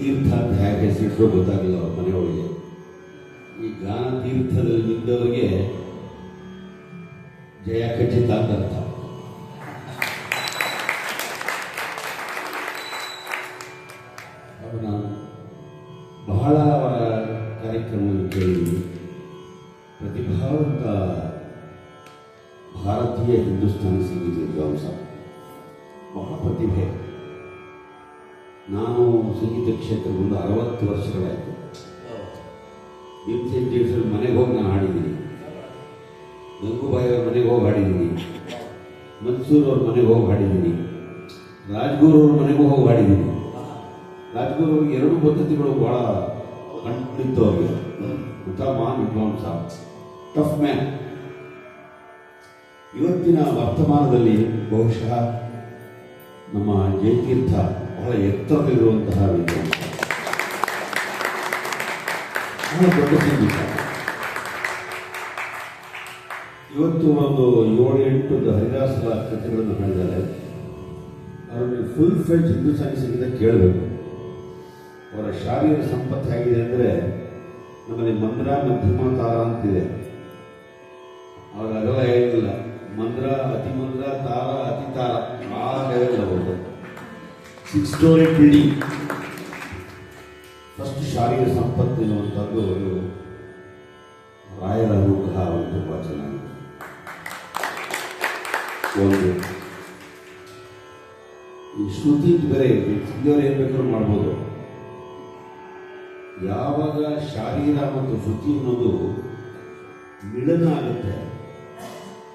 ತೀರ್ಥ ಅಂತ ಹೇಗೆ ಹೆಸರಿಟ್ಟರು ಗೊತ್ತಾಗಲಿಲ್ಲ ಅವ್ರ ಮನೆಯೊಳಗೆ. ಈ ಗಾನ ತೀರ್ಥದಲ್ಲಿ ನಿಂತವರಿಗೆ ಜಯ ಖಚಿತ ಅಂತ ಅರ್ಥ. ನಾನು ಬಹಳ ಅವರ ಕಾರ್ಯಕ್ರಮವನ್ನು ಕೇಳಿದ್ದೀನಿ. ಪ್ರತಿಭಾವಂತ ಭಾರತೀಯ ಹಿಂದೂಸ್ತಾನಿ ಸಂಗೀತ ವಿದ್ವಾಂಸ, ಬಹಳ ಪ್ರತಿಭೆ. ನಾನು ಸಂಗೀತ ಕ್ಷೇತ್ರದಿಂದ 60 ವರ್ಷಗಳಾಯಿತು. ಭೀಮಸೇನ್ ಮನೆಗೆ ಹೋಗಿ ನಾನು ಹಾಡಿದ್ದೀನಿ, ಗಂಗೂಬಾಯಿ ಅವ್ರ ಮನೆಗೆ ಹೋಗಿ ಹಾಡಿದ್ದೀನಿ, ಮನ್ಸೂರ್ ಅವ್ರ ಮನೆಗೆ ಹೋಗಿ ಹಾಡಿದ್ದೀನಿ, ರಾಜ್ಗುರು ಅವ್ರ ಮನೆಗೂ ಹೋಗಿ ಹಾಡಿದ್ದೀನಿ. ರಾಜ್ಗುರು ಅವ್ರಿಗೆ 2 ಪದ್ಧತಿಗಳು ಭಾಳ ಕಂಡಿತ್ತು ಅವ್ರಿಗೆ. ಮಹಾನ್ ವಿದ್ವಾಂಸ, ಟಫ್ ಮ್ಯಾನ್. ಇವತ್ತಿನ ವರ್ತಮಾನದಲ್ಲಿ ಬಹುಶಃ ನಮ್ಮ ಜಯತೀರ್ಥ ಬಹಳ ಎತ್ತರದಲ್ಲಿರುವಂತಹ ವಿದ್ವಾಂಸ, ಬಹಳ ದೊಡ್ಡ ಸಂಗೀತ. ಇವತ್ತು ಒಂದು 7-8 ಹರಿದಾಸರ ಕಥೆಗಳನ್ನು ಹೇಳಿದ್ದಾರೆ. ಅವರಲ್ಲಿ ಫುಲ್ ಫ್ಲೆಜ್ ಹಿಂದೂಸ್ತಾನಿ ಸಂಗೀತ ಕೇಳಬೇಕು. ಅವರ ಶಾರೀರಿಕ ಸಂಪತ್ತು ಹೇಗಿದೆ ಅಂದರೆ, ನಮ್ಮಲ್ಲಿ ಮಂದ್ರ ಮಧ್ಯಮ ತಾರ ಅಂತಿದೆ. ಅವ್ರ ಅದೆಲ್ಲ ಹೇಳಿಲ್ಲ. ಮಂದ್ರ, ಅತಿ ಮಂದ್ರ, ತಾರ, ಅತಿ ತಾರ, ಆ ಲೆವೆಲ್ ಅವರು 6 ಸ್ಟೋರಿ ಬಿಲ್ಡಿಂಗ್. ಫಸ್ಟ್ ಶಾರೀರಿಕ ಸಂಪತ್ತು ಎನ್ನುವಂಥದ್ದು ಒಂದು ರಾಯರ ಅನುಗ್ರಹ. ಅವರು ತುಂಬ ಚೆನ್ನಾಗಿದೆ. ಒಂದು ಈ ಶ್ರುತಿ ಬೇರೆ ಇದ್ದವ್ರು ಏನು ಬೇಕಾದ್ರೂ ಮಾಡ್ಬೋದು. ಯಾವಾಗ ಶಾರೀರ ಮತ್ತು ಶ್ರುತಿ ಅನ್ನೋದು ಮಿಳನ ಆಗುತ್ತೆ,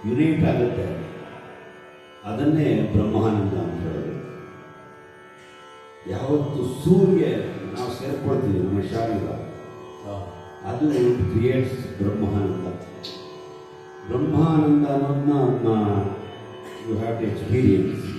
ಯುನೈಟ್ ಆಗುತ್ತೆ, ಅದನ್ನೇ ಬ್ರಹ್ಮಾನಂದ ಅಂತ ಹೇಳೋದು. ಯಾವತ್ತು ಸೂರ್ಯ ನಾವು ಸೇರ್ಕೊಳ್ತೀವಿ ನಮ್ಮ ಶಾರೀರ, ಅದು ಕ್ರಿಯೇಟ್ಸ್ ಬ್ರಹ್ಮಾನಂದ. ಬ್ರಹ್ಮಾನಂದ ಅನ್ನೋದನ್ನ ಯು ಹ್ಯಾವ್ ಟು ಎಕ್ಸ್ಪೀರಿಯನ್ಸ್.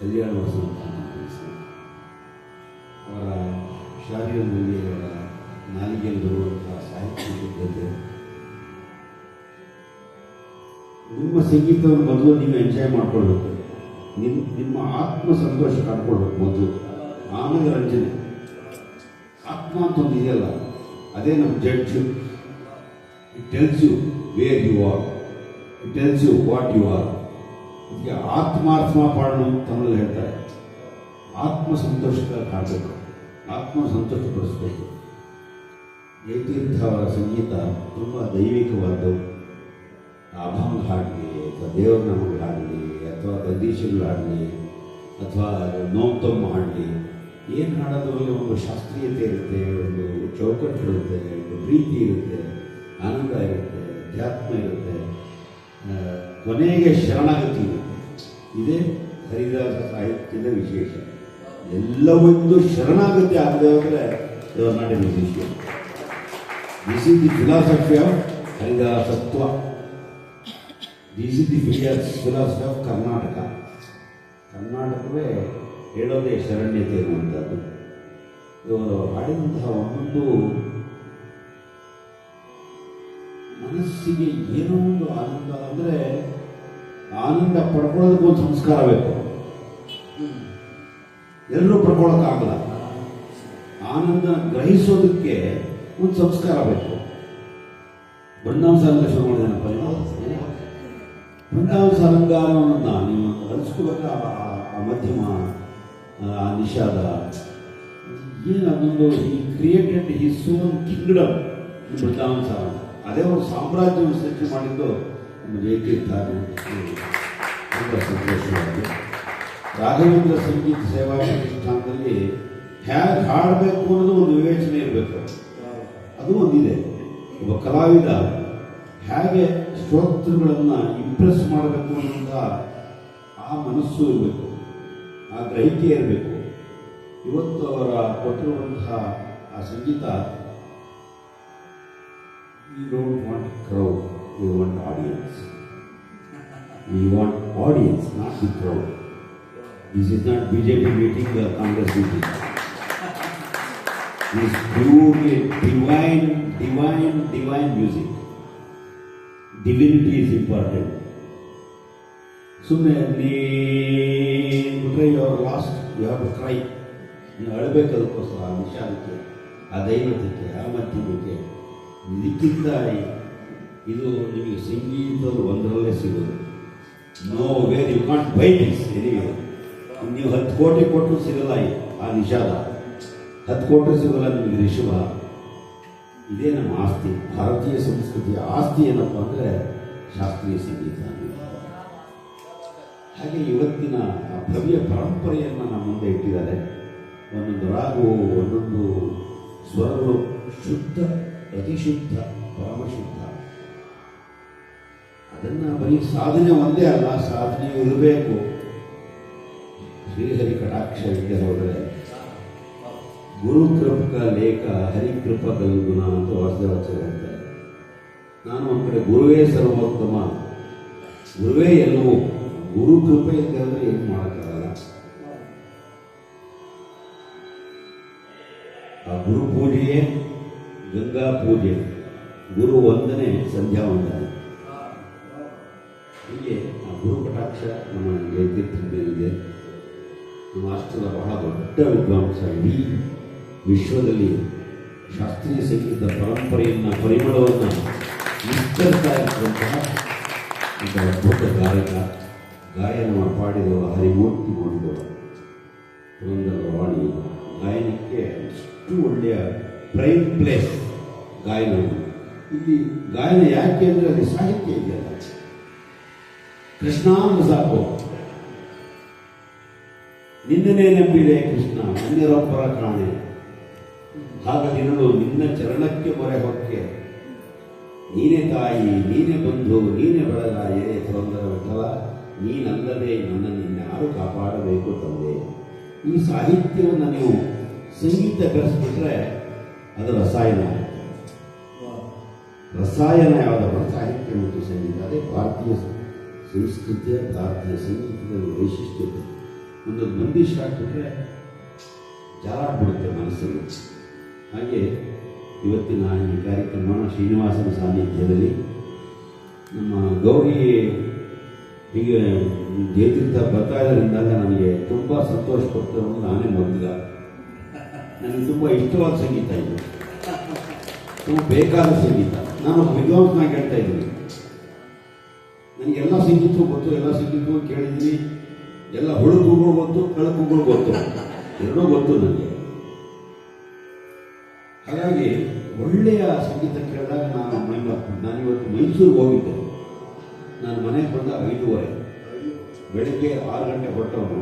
ಕಲ್ಯಾಣ ವಸಂತ ಅವರ ಶಾರೀರದಲ್ಲಿ, ಅವರ ನಾಲಿಗೆಯಲ್ಲಿ ಬರುವಂತಹ ಸಾಹಿತ್ಯ ಸಿದ್ಧತೆ. ನಿಮ್ಮ ಸಂಗೀತವನ್ನು ಮೊದಲು ನೀವು ಎಂಜಾಯ್ ಮಾಡ್ಕೊಳ್ಬೇಕು. ನಿಮ್ಮ ಆತ್ಮ ಸಂತೋಷ ಕಾಡ್ಕೊಳ್ಬೇಕು ಮೊದಲು, ಆಮೇಲೆ ರಂಜನೆ. ಆತ್ಮ ಅಂತ ಒಂದು ಇದೆಯಲ್ಲ, ಅದೇ ನಮ್ಮ judge. It tells you where you are, it tells you what you are. ಅದಕ್ಕೆ ಆತ್ಮಾರ್ಥ ಪಾಡನು ತಮ್ಮಲ್ಲಿ ಹೇಳ್ತಾರೆ. ಆತ್ಮ ಸಂತೋಷಕ್ಕಾಗಿ ಹಾಡಬೇಕು, ಆತ್ಮ ಸಂತೋಷಪಡಿಸಬೇಕು. ಜಯತೀರ್ಥ ಅವರ ಸಂಗೀತ ತುಂಬ ದೈವಿಕವಾದವು. ಅಭಂಗ ಹಾಡಲಿ, ಅಥವಾ ದೇವರ ನಾಮಗಳು ಹಾಡಲಿ, ಅಥವಾ ಗದೀಶಗಳು ಹಾಡಲಿ, ಅಥವಾ ನೋಮ್ತಮ್ಮ ಹಾಡಲಿ, ಏನು ಹಾಡೋದ್ರಲ್ಲಿ ಒಂದು ಶಾಸ್ತ್ರೀಯತೆ ಇರುತ್ತೆ, ಒಂದು ಚೌಕಟ್ಟು ಇರುತ್ತೆ, ಒಂದು ಪ್ರೀತಿ ಇರುತ್ತೆ, ಆನಂದ ಇರುತ್ತೆ, ಅಧ್ಯಾತ್ಮ ಇರುತ್ತೆ, ಕೊನೆಗೆ ಶರಣಾಗತಿ ಇರುತ್ತೆ. ಇದೇ ಹರಿದಾಸ ಸಾಹಿತ್ಯದ ವಿಶೇಷ. ಎಲ್ಲವೊಂದು ಶರಣಾಗತಿ ಆಗದೆ ಹೋದರೆ ದೇವರ ನಾಡಿ musician. This is the philosophy of ಹರಿದಾಸತ್ವ. This is the philosophy of Karnataka. ಕರ್ನಾಟಕವೇ ಹೇಳೋದೇ ಶರಣ್ಯತೆ ಎನ್ನುವಂಥದ್ದು. ಇವರು ಹಾಡಿದಂತಹ ಒಂದೊಂದು ಮನಸ್ಸಿಗೆ ಏನೋ ಒಂದು ಆನಂದ. ಅಂದರೆ ಆನಂದ ಪಡ್ಕೊಳ್ಳೋದಕ್ಕೆ ಒಂದು ಸಂಸ್ಕಾರ ಬೇಕು. ಎಲ್ಲರೂ ಪಡ್ಕೊಳ್ಳೋಕ್ಕಾಗಲ್ಲ. ಆನಂದ ಗ್ರಹಿಸೋದಕ್ಕೆ ಒಂದು ಸಂಸ್ಕಾರ ಬೇಕು. ಬೃಂದಾವನ ಶುರು ಮಾಡಿದನಪ್ಪ. ಬೃಂದಾವನ ಸಾರಂಗಾರವನ್ನು ನೀವು ಅನಿಸ್ಕೋಬೇಕಾ? ಆ ಮಧ್ಯಮ, ಆ ನಿಷಾದ, ಏನು ಅದೊಂದು ಈ ಕ್ರಿಯೇಟೆಡ್ ಹಿಸ್ ಓನ್ ಕಿಂಗ್ಡಮ್ ಬೃಂದಾವನ ಸಾರಂಗ. ಅದೇ ಒಂದು ಸಾಮ್ರಾಜ್ಯವನ್ನು ಸೃಷ್ಟಿ ಮಾಡಿದ್ದು ನಮ್ಮ ಜಯತೀರ್ಥ. ತುಂಬ ಸಂತೋಷವಾಗಿದೆ. ರಾಘವೇಂದ್ರ ಸಂಗೀತ ಸೇವಾ ಪ್ರತಿಷ್ಠಾನದಲ್ಲಿ ಹೇಗೆ ಹಾಡಬೇಕು ಅನ್ನೋದು ಒಂದು ವಿವೇಚನೆ ಇರಬೇಕು. ಅದು ಒಂದಿದೆ. ಒಬ್ಬ ಕಲಾವಿದ ಹೇಗೆ ಶ್ರೋತೃಗಳನ್ನು ಇಂಪ್ರೆಸ್ ಮಾಡಬೇಕು ಅನ್ನೋಂಥ ಆ ಮನಸ್ಸು ಇರಬೇಕು, ಆ ಗ್ರಹಿಕೆ ಇರಬೇಕು. ಇವತ್ತು ಅವರ ಕೊಟ್ಟಿರುವಂತಹ ಆ ಸಂಗೀತ, we don't want crowd, we want audience. We want audience, not the crowd. This is not BJP meeting, the Congress meeting. This is purely divine music. Divinity is important. ಸುಮ್ಮನೆ you are lost, you have to cry. ನೀವು ಅಳಬೇಕು ಅದಕ್ಕೋಸ್ಕರ, ಆ ವಿಷಾದಕ್ಕೆ, ಆ ದೈವತ್ವಕ್ಕೆ, ಆ ಮಧ್ಯಮಕ್ಕೆ. ಇದಕ್ಕಿಂತ ಇದು ನಿಮಗೆ ಸಂಗೀತದ ಒಂದರಲ್ಲೇ ಸಿಗೋದು. Nowhere you can't buy this anyway. ನೀವು 10 ಕೋಟಿ ಕೊಟ್ಟರು ಸಿಗಲ್ಲ ಆ ನಿಷಾದ, 10 ಕೋಟಿ ಸಿಗಲ್ಲ ನಿಮಗೆ ರಿಷಭ. ಇದೇ ನಮ್ಮ ಆಸ್ತಿ, ಭಾರತೀಯ ಸಂಸ್ಕೃತಿಯ ಆಸ್ತಿ ಏನಪ್ಪ ಅಂದರೆ ಶಾಸ್ತ್ರೀಯ ಸಂಗೀತ. ಹಾಗೆ ಇವತ್ತಿನ ಆ ಭವ್ಯ ಪರಂಪರೆಯನ್ನು ನಮ್ಮ ಮುಂದೆ ಇಟ್ಟಿದ್ದಾರೆ. ಒಂದೊಂದು ರಾಗವು, ಒಂದೊಂದು ಸ್ವರಗಳು ಶುದ್ಧ, ಅತಿಶುದ್ಧ, ಪರಮಶುದ್ಧ. ಅದನ್ನು ಬರೀ ಸಾಧನೆ ಒಂದೇ ಅಲ್ಲ, ಸಾಧನೆ ಇರಬೇಕು. ಶ್ರೀಹರಿ ಕಟಾಕ್ಷ ಇಲ್ಲದೆ ಹೋದರೆ ಗುರು ಕೃಪಕ ಲೇಖ ಹರಿಕೃಪ ಕಲ್ಗುಣ ಅಂತ ವಾಸುದೇವಾಚಾರ್ಯ ಹೇಳ್ತಾರೆ. ನಾನು ಒಂದು ಕಡೆ ಗುರುವೇ ಸರ್ವೋತ್ತಮ, ಗುರುವೇ ಎಲ್ಲವೂ, ಗುರು ಕೃಪೆ ಇದ್ದರೆ ಏನು ಮಾಡೋಕ್ಕಾಗಲ್ಲ. ಆ ಗುರು ಪೂಜೆಯೇ ಗಂಗಾ ಪೂಜೆ, ಗುರು ವಂದನೆ ಸಂಧ್ಯಾ ವಂದನೆ. ಹೀಗೆ ಆ ಗುರು ಕಟಾಕ್ಷ ನಮ್ಮ ಜಯತೀರ್ಥ ಮೇಲಿದೆ. ನಮ್ಮ ರಾಷ್ಟ್ರದ ಬಹಳ ದೊಡ್ಡ ವಿದ್ವಾಂಸ, ಇಡೀ ವಿಶ್ವದಲ್ಲಿ ಶಾಸ್ತ್ರೀಯ ಸಂಗೀತ ಪರಂಪರೆಯನ್ನು, ಪರಿಮಳವನ್ನು ವಿಸ್ತರಿಸ್ತಾ ಇರುವಂತಹ ಒಂದು ಅದ್ಭುತ ಗಾಯಕ, ಗಾಯನ ಪಾಡಿದವ ಹರಿಮೂರ್ತಿ ಮಾಡಿದವ ಪುರಂದರವಾಣಿ. ಗಾಯನಕ್ಕೆ ಅಷ್ಟು ಒಳ್ಳೆಯ ಪ್ರೈಮ್ ಪ್ಲೇಸ್ ಗಾಯನ. ಇಲ್ಲಿ ಗಾಯನ ಯಾಕೆ ಅಂದರೆ ಅಲ್ಲಿ ಸಾಹಿತ್ಯ ಇದೆಯಲ್ಲ. ಕೃಷ್ಣ ಅಂದ್ರೆ ಸಾಕು, ನಿನ್ನನೇ ನಂಬಿದೆ ಕೃಷ್ಣ, ಅನ್ಯರೊಬ್ಬರ ಕಾಣೆ, ಹಾಗದಿರಲು ನಿನ್ನ ಚರಣಕ್ಕೆ ಮೊರೆ ಹೊಕ್ಕೆ, ನೀನೇ ತಾಯಿ, ನೀನೇ ಬಂಧು, ನೀನೇ ಬೆಳಗ, ಏನೇ ತೊಂದರೆ ವಿಠಲ, ನೀನಲ್ಲದೆ ನನ್ನನ್ನಿನ್ಯಾರು ಕಾಪಾಡಬೇಕು ತಂದೆ. ಈ ಸಾಹಿತ್ಯವನ್ನು ನೀವು ಸಂಗೀತ ಬೆರೆಸ್ಬಿಟ್ರೆ ಅದು ರಸಾಯನ. ರಸಾಯನ ಯಾವುದಪ್ಪ? ಸಾಹಿತ್ಯ ಮತ್ತು ಸಂಗೀತ. ಅದೇ ಭಾರತೀಯ ಸಂಸ್ಕೃತಿಯ, ಭಾರತೀಯ ಸಂಗೀತದ ವೈಶಿಷ್ಟ್ಯತೆ. ಒಂದೊಂದು ಮಂದಿ ಹಾಕ್ಬಿಟ್ರೆ ಜಾಲಾಡ್ಬಿಡುತ್ತೆ ಮನಸ್ಸಲ್ಲಿ. ಹಾಗೆ ಇವತ್ತಿನ ಈ ಕಾರ್ಯಕ್ರಮ ಶ್ರೀನಿವಾಸನ ಸಾನ್ನಿಧ್ಯದಲ್ಲಿ ನಮ್ಮ ಗೌರಿ ಹೀಗೆ ಜಯತೀರ್ಥ ಬರ್ತಾ ಇರೋದ್ರಿಂದಾಗ ನನಗೆ ತುಂಬ ಸಂತೋಷ ಪಡ್ತಾರೆ. ನಾನೇ ಮೊದಲ, ನನಗೆ ತುಂಬ ಇಷ್ಟವಾದ ಸಂಗೀತ ಇದು, ತುಂಬ ಬೇಕಾದ ಸಂಗೀತ. ನಾನು ವಿದ್ವಾಂಸನಾಗಿ ಹೇಳ್ತಾ ಇದ್ದೀನಿ. ನನಗೆಲ್ಲ ಸಂಗೀತವೂ ಗೊತ್ತು, ಎಲ್ಲ ಸಂಗೀತವೂ ಕೇಳಿದ್ದೀನಿ, ಎಲ್ಲ ಹುಳುಕುಗಳು ಗೊತ್ತು, ಕಳಕುಗಳು ಗೊತ್ತು, ಎರಡೂ ಗೊತ್ತು ನನಗೆ. ಹಾಗಾಗಿ ಒಳ್ಳೆಯ ಸಂಗೀತ ಕೇಳಿದಾಗ ನಾನಿವತ್ತು ಮೈಸೂರಿಗೆ ಹೋಗಿದ್ದೆ. ನಾನು ಮನೆಗೆ ಬಂದಾಗ 5:30, ಬೆಳಿಗ್ಗೆ 6 ಗಂಟೆ ಹೊರಟವನು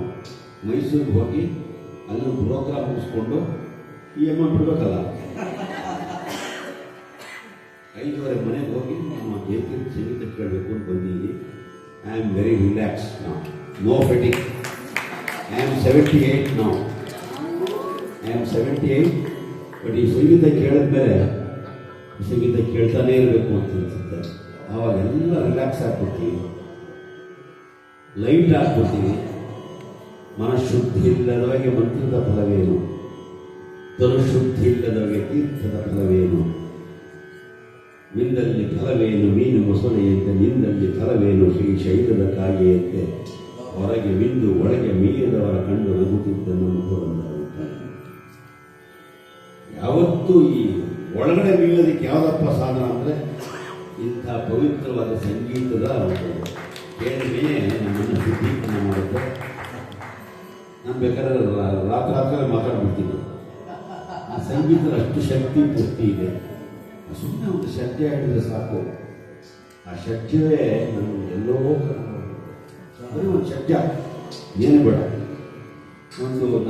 ಮೈಸೂರಿಗೆ ಹೋಗಿ ಅಲ್ಲಿ ಪ್ರೋಗ್ರಾಮ್ ಮುಗಿಸ್ಕೊಂಡು EMI ಬಿಡ್ಬೇಕಲ್ಲ, 5:30 ಮನೆಗೆ ಹೋಗಿ ನಮ್ಮ ಜಯತೀರ್ಥ ಸಂಗೀತ ಕೇಳಬೇಕು ಅಂತ ಬಂದಿದ್ದೀನಿ. ಐ ಆಮ್ ವೆರಿ ರಿಲ್ಯಾಕ್ಸ್ ನಾವು, ನೋ ಫೆಟಿಂಗ್. ಐ ಆಮ್ 78 ನಾವು, ಐ ಆಮ್ 78. ಬಟ್ ಈ ಸಂಗೀತ ಕೇಳಿದ್ಮೇಲೆ ಸಂಗೀತ ಕೇಳ್ತಾನೇ ಇರಬೇಕು ಅಂತ ಅನ್ಸುತ್ತೆ. ಆವಾಗೆಲ್ಲ ರಿಲ್ಯಾಕ್ಸ್ ಆಗ್ಬಿಡ್ತೀವಿ, ಲೈಟ್ ಆಗ್ಬಿಡ್ತೀವಿ. ಮನಃಶುದ್ಧಿ ಇಲ್ಲದವಗೆ ಮಂತ್ರದ ಫಲವೇನು, ತನುಶುದ್ಧಿ ಇಲ್ಲದವಗೆ ತೀರ್ಥದ ಫಲವೇನು, ನಿಂದಲ್ಲಿ ಫಲವೇನು ಮೀನು ಮೊಸಳೆಯಂತೆ, ನಿಂದಲ್ಲಿ ಫಲವೇನು ಶ್ರೀ ಶೈಲದ ಕಾಗೆಯಂತೆ, ಹೊರಗೆ ಮಿಂದು ಒಳಗೆ ಮೀರಿದವರ ಕಂಡು ನಗುತ್ತಿದ್ದನ್ನು ಪುರಂದರ. ಯಾವತ್ತೂ ಈ ಒಳಗಡೆ ಬೀಳೋದಕ್ಕೆ ಯಾವುದಪ್ಪ ಸಾಧನ ಅಂದರೆ ಇಂಥ ಪವಿತ್ರವಾದ ಸಂಗೀತದ ಕೇಳಿನೇ ನಮ್ಮನ್ನು ಶುದ್ಧೀಕರಣ ಮಾಡುತ್ತೆ. ನಾನು ಬೇಕಾದ್ರೆ ರಾತ್ರಿ ಮಾತಾಡ್ಬಿಡ್ತೀನಿ. ಆ ಸಂಗೀತದ ಅಷ್ಟು ಶಕ್ತಿ ಪೂರ್ತಿ ಇದೆ. ಸುಮ್ಮನೆ ಒಂದು ಷಡ್ಜ ಹೇಳಿದ್ರೆ ಸಾಕು. ಆ ಷಡ್ಜವೇ ನಾನು ಎಲ್ಲೋ ಬರೀ ಒಂದು ಷಡ್ಜ, ಏನು ಬೇಡ.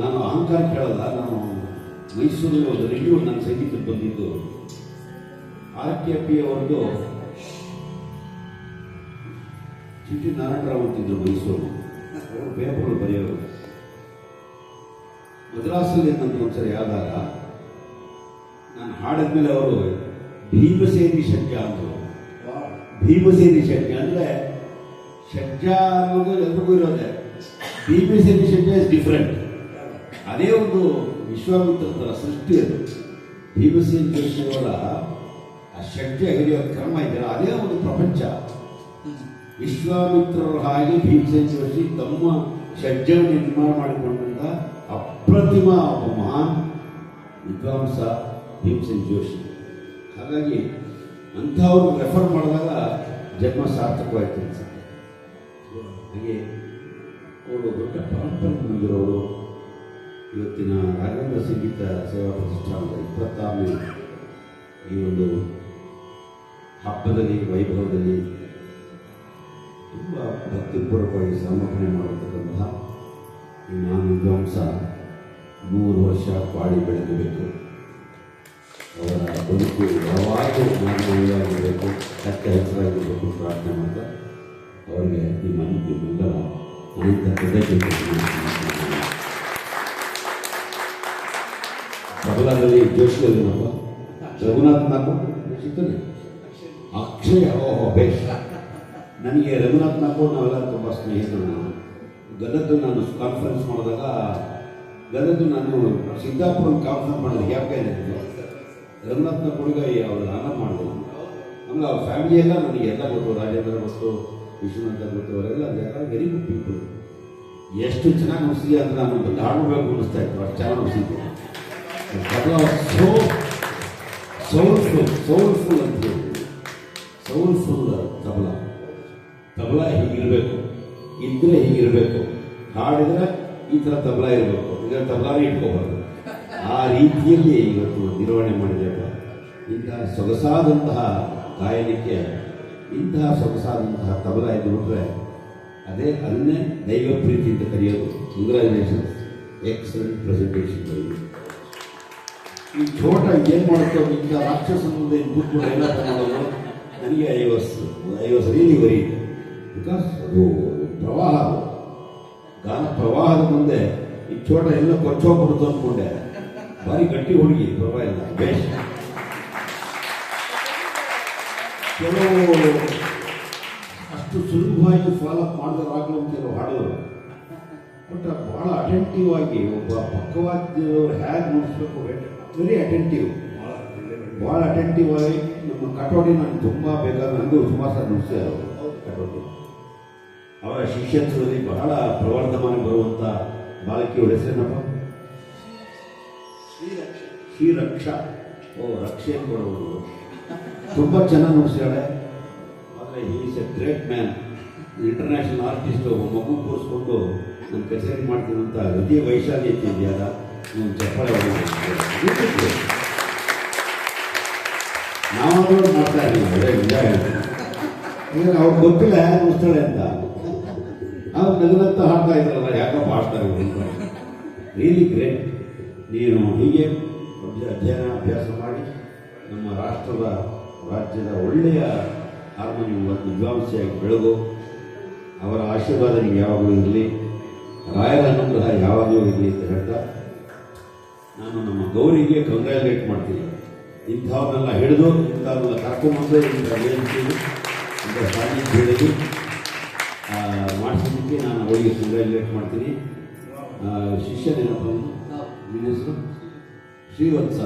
ನಾನು ಅಹಂಕಾರ ಕೇಳಲ್ಲ. ನಾನು ಮೈಸೂರಲ್ಲಿ ಒಂದು ರಿವ್ಯೂ ನನ್ನ ಸಂಗೀತಕ್ಕೆ ಬಂದಿದ್ದು RKP ಅವರದ್ದು ಟಿ ನಾರಾಯಣರಾವ್ ಅಂತಿದ್ರು ಮೈಸೂರು, ಅವರು ಪೇಪರ್ ಬರೆಯೋರು. ಮದ್ರಾಸಲ್ಲಿ ನನ್ನ ಒಂದ್ಸರಿ ಆದಾಗ ನಾನು ಹಾಡಿದ್ಮೇಲೆ ಅವರು ಭೀಮಸೇನಿ ಷಡ್ಜ ಅಂದರು. ಭೀಮಸೇನಿ ಷಡ್ಜ ಅಂದರೆ ಷಡ್ಜ ಅನ್ನೋದು ಎಲ್ರಿಗೂ ಇರೋದೆ, ಭೀಮಸೇನಿ ಷಡ್ಜ ಇಸ್ ಡಿಫ್ರೆಂಟ್. ಅದೇ ಒಂದು ವಿಶ್ವಾಮಿತ್ರ ಸೃಷ್ಟಿ ಅದು. ಭೀಮಸೇನ್ ಜೋಶಿಯವರ ಆ ಷಡ್ಜ ಹಿಡಿಯೋ ಕ್ರಮ ಇದೆಯಲ್ಲ, ಅದೇ ಒಂದು ಪ್ರಪಂಚ. ವಿಶ್ವಾಮಿತ್ರರ ಹಾಗೆ ಭೀಮಸೇನ್ ಜೋಶಿ ತಮ್ಮ ಷಡ್ಜವನ್ನು ನಿರ್ಮಾಣ ಮಾಡಿಕೊಂಡಂತ ಅಪ್ರತಿಮ ಒಬ್ಬ ಮಹಾನ್ ವಿದ್ವಾಂಸ ಭೀಮಸೇನ್ ಜೋಶಿ. ಹಾಗಾಗಿ ಅಂಥವ್ರು ರೆಫರ್ ಮಾಡಿದಾಗ ಜನ್ಮ ಸಾರ್ಥಕವಾಯ್ತು ಅನ್ಸುತ್ತೆ. ಹಾಗೆ ಅವರು ದೊಡ್ಡ ಪರಂಪರೆ ಹೊಂದಿರೋರು. ಇವತ್ತಿನ ರಾಘವೇಂದ್ರ ಸಂಗೀತ ಸೇವಾ ಪ್ರತಿಷ್ಠಾನದ 26ನೇ ಈ ಒಂದು ಹಬ್ಬದಲ್ಲಿ, ವೈಭವದಲ್ಲಿ ತುಂಬ ಭಕ್ತಿಪೂರ್ವಕವಾಗಿ ಸಮರ್ಪಣೆ ಮಾಡಿರ್ತಕ್ಕಂತಹ ಈ ಮಹಾನ್ ವಿದ್ವಾಂಸ 100 ವರ್ಷ ಬಾಳಿ ಬೆಳಗಬೇಕು. ಅವರ ಬದುಕು ಯಾವಾಗಲೂ ಮಾನವೀಯವಾಗಿರಬೇಕು, ಹೆಸರಾಗಿರಬೇಕು ಪ್ರಾರ್ಥನೆ ಮಾಡ್ತಾ ಅವರಿಗೆ ನಿಮ್ಮೆಲ್ಲರ ಅನೇಕ ತಬಲಾದಲ್ಲಿ ಜೋಶಿಯಲ್ಲಿನಪ್ಪ ರಘುನಾಥ್ ನಾಕು ಸಿಗ್ತಾನೆ, ಅಕ್ಷಯ. ಓಹೋ ಬೇಷ್. ನನಗೆ ರಘುನಾಥ್ ನಾಕು ನಾವೆಲ್ಲ ತುಂಬ ಸ್ನೇಹಿತರು. ಗದಗ ನಾನು ಕಾನ್ಫರೆನ್ಸ್ ಮಾಡಿದಾಗ ಗದಗ ನಾನು ಸಿದ್ದಾಪುರ ಕಾನ್ಫರೆನ್ಸ್ ಮಾಡಿದೆ. ಯಾಕೆ ರಘುನಾಥ್ ನಾಕೋಳಿಗೆ ಅವರು ಆನಂದ ಮಾಡಿದೆ. ಆಮೇಲೆ ಅವ್ರ ಫ್ಯಾಮಿಲಿ ಎಲ್ಲ ನನಗೆ ಎಲ್ಲ ಗೊತ್ತು, ರಾಜೇಂದ್ರ ಗೊತ್ತು, ವಿಶ್ವನಾಥ ಗೊತ್ತು, ಅವರೆಲ್ಲ ಅದೆಲ್ಲ ವೆರಿ ಗುಡ್ ಪೀಪಲ್. ಎಷ್ಟು ಚೆನ್ನಾಗಿ ಅನಿಸಿದೆ ಅಂದರೆ ನಾನು ಬಂದು ಹಾಡಬೇಕು ಅನ್ನಿಸ್ತಾ ಇತ್ತು, ಅಷ್ಟು ಚೆನ್ನಾಗಿ ಅನಿಸಿದ್ದು. ಸೌಲ್ಫುಲ್ ಅಂತ ಹೇಳ್ತೀವಿ, ಸೌಲ್ಫುಲ್ ತಬಲ ಹೀಗಿರಬೇಕು, ಇದ್ರೆ ಹೀಗಿರಬೇಕು, ಹಾಡಿದ್ರೆ ಈ ಥರ ತಬಲ ಇರಬೇಕು, ಈಗ ತಬಲಾನೇ ಇಟ್ಕೋಬಾರ್ದು. ಆ ರೀತಿಯಲ್ಲಿ ಇವತ್ತು ನಿರ್ವಹಣೆ ಮಾಡಿದೆಯಪ್ಪ. ಇಂತಹ ಸೊಗಸಾದಂತಹ ಗಾಯನಕ್ಕೆ ಇಂತಹ ಸೊಗಸಾದಂತಹ ತಬಲ ಇದು ಬಿಟ್ಟರೆ ಅದನ್ನೇ ದೈವ ಪ್ರೀತಿ ಅಂತ ಕರೆಯೋದು. Congratulations, excellent presentation. ಈ ಛೋಟ ಏನು ಮಾಡುತ್ತೋ ಇಂಥ ರಾಕ್ಷಸ ಮುಂದೆ ಕೂತ್ಕೊಂಡು ಎಲ್ಲ ಮಾಡೋದು ನನಗೆ ಐವಸ್ ರಿಯಲಿ ವರಿ ಇದೆ. ಬಿಕಾಸ್ ಅದು ಪ್ರವಾಹ, ಗಾನ ಪ್ರವಾಹದ ಮುಂದೆ ಈ ಛೋಟ ಎಲ್ಲ ಕೊಚ್ಚೋಗ್ಬಿಡ್ತು ಅಂದ್ಕೊಂಡೆ. ಭಾರಿ ಗಟ್ಟಿ ಹುಡುಗಿ, ಪರವಾಗಿಲ್ಲ, ಬೇಷ್. ಕೆಲವು ಅಷ್ಟು ಸುಲಭವಾಗಿ ಫಾಲೋಅಪ್ ಮಾಡಿದ್ರಾಗಲು ಅಂತ ಕೆಲವು ಹಾಡೋರು, ಬಟ್ ಭಾಳ ಅಟೆಂಟಿವ್ ಆಗಿ ಒಬ್ಬ ಪಕ್ಕವಾದ್ಯವರು ಹೇಗೆ ನುಡಿಸ್ಬೇಕು, ವೆರಿ ಅಟೆಂಟಿವ್, ಭಾಳ ಅಟೆಂಟಿವ್ ಆಗಿ. ನಮ್ಮ ಕಟೋಡಿ ನನಗೆ ತುಂಬ ಬೇಕಾದ, ನನಗೂ ಸುಮಾರು ಸಹ ನುಡಿಸ್ಯಾರ ಕಟೋಡಿ. ಅವರ ಶಿಷ್ಯತ್ವದಲ್ಲಿ ಬಹಳ ಪ್ರವರ್ಧಮಾನ ಬರುವಂಥ ಬಾಲಕಿಯವರ ಹೆಸರೇನಪ್ಪ? ಶ್ರೀರಕ್ಷಾ. ರಕ್ಷೆ ಕೊಡೋರು ತುಂಬ ಚೆನ್ನಾಗಿ ನುಡಿಸ್ಯಾಳೆ. ಆದರೆ he is A great man, international artist. ಒಬ್ಬ ಮಗು ಕೂರಿಸ್ಕೊಂಡು ನಾನು ಕಚೇರಿ ಮಾಡ್ತೀನಿ ಅಂತ ಹೃದಯ ವೈಶಾಲ್ಯತೆ ಇದೆಯಲ್ಲ, ನೀವು ಚಪ್ಪಾಳೆ ಹೊಡಿಬೇಕು. ನಾವಾದ್ರೂ ಮಾಡ್ತಾ ಇರಲಿಲ್ಲ, ಒಳ್ಳೆ ನಿಜ ಹೇಳ್ತೀನಿ. ಈಗ ಅವ್ರಿಗೆ ಗೊತ್ತಿಲ್ಲ ಯಾರು ನುಡಿಸ್ತಾಳೆ ಅಂತ. ಅವ್ರು ನಗನಂತ ಹಾಡ್ತಾ ಇದ್ದಾರಲ್ಲ, ಯಾಕಪ್ಪ ಹಾಡ್ತಾ ಇದ್ರು. Really great. ನೀನು ಹೀಗೆ ಅಧ್ಯಯನ ಅಭ್ಯಾಸ ಮಾಡಿ ನಮ್ಮ ರಾಜ್ಯದ ಒಳ್ಳೆಯ ಹಾರ್ಮೋನಿಯಂ ವಿದ್ವಾಂಸಿಯಾಗಿ ಬೆಳೆದು ಅವರ ಆಶೀರ್ವಾದ ನಿಮಗೆ ಯಾವಾಗಲೂ ಇರಲಿ, ರಾಯರ ಅನುಗ್ರಹ ಯಾವಾಗಲೂ ಇರಲಿ ಅಂತ ಹೇಳ್ತಾ ನಾನು ನಮ್ಮ ಗೌರಿಗೆ ಕಂಗ್ರ್ಯಾಚುಲೇಟ್ ಮಾಡ್ತೀನಿ. ಇಂಥವನ್ನೆಲ್ಲ ಹಿಡಿದು ಇಂಥವ್ರನ್ನೆಲ್ಲ ಕರ್ಕೊಂಬಂದು ಇಂಥ ವೇದಿಕೆಯಲ್ಲಿ ಇಂಥ ಸಾನ್ನಿಧ್ಯ ಹಿಡಿದು ಮಾಡಿಸೋದಕ್ಕೆ ನಾನು ಅವಳಿಗೆ ಕಂಗ್ರ್ಯಾಚುಲೇಟ್ ಮಾಡ್ತೀನಿ. ಶಿಷ್ಯನೇನಪ್ಪ, ನಿನ್ನ ಹೆಸರು? ಶ್ರೀವತ್ಸ.